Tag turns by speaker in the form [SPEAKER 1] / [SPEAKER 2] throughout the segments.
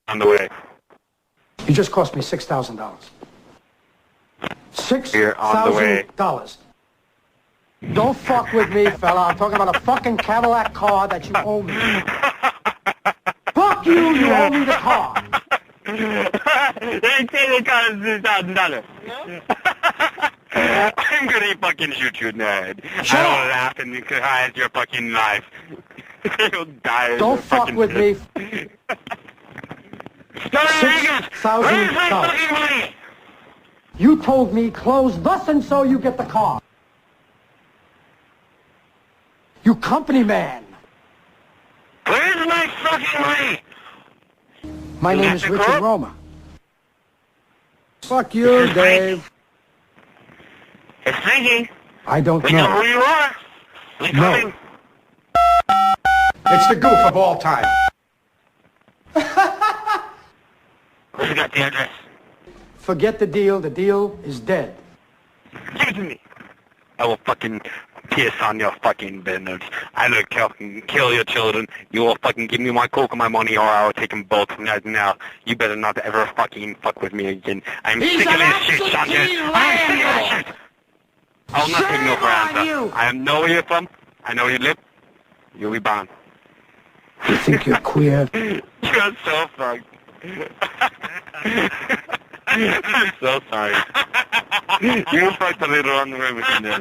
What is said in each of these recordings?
[SPEAKER 1] On the way.
[SPEAKER 2] You just cost me $6,000.
[SPEAKER 1] You're on the way.
[SPEAKER 2] $6,000. Don't fuck with me, fella. I'm talking about a fucking Cadillac car that you owe me. Fuck you, you owe me the car.
[SPEAKER 1] They say the car is $6,000. I'm gonna fucking shoot you in the head.
[SPEAKER 2] Shut
[SPEAKER 1] I
[SPEAKER 2] up.
[SPEAKER 1] don't laugh and hide your fucking life. You'll die.
[SPEAKER 2] Don't fuck with me. $6,000. You told me close thus and so you get the car. You company man.
[SPEAKER 1] Where's my fucking money?
[SPEAKER 2] My name is Richard Roma. Fuck you, Dave.
[SPEAKER 1] It's Frankie.
[SPEAKER 2] I don't
[SPEAKER 1] We know
[SPEAKER 2] know.
[SPEAKER 1] who you are. We
[SPEAKER 2] No.
[SPEAKER 1] coming.
[SPEAKER 2] It's the goof of all time.
[SPEAKER 1] Where's got the address?
[SPEAKER 2] Forget the deal. The deal is dead.
[SPEAKER 1] Give it to me. I will fucking piss on your fucking business. I will kill your children. You will fucking give me my coke and my money, or I will take them both from now. You better not ever fucking fuck with me again. I'm sick of this shit, Sanchez. I'm sick of this shit. I will not take no for answer. I know where you're from. I know where you live. You'll be banned.
[SPEAKER 2] You think you're queer?
[SPEAKER 1] You're so fucked. I'm so sorry. You fucked a little on the way with this.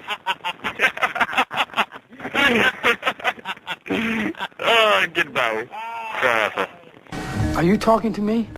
[SPEAKER 1] Oh, goodbye.
[SPEAKER 2] Are you talking to me?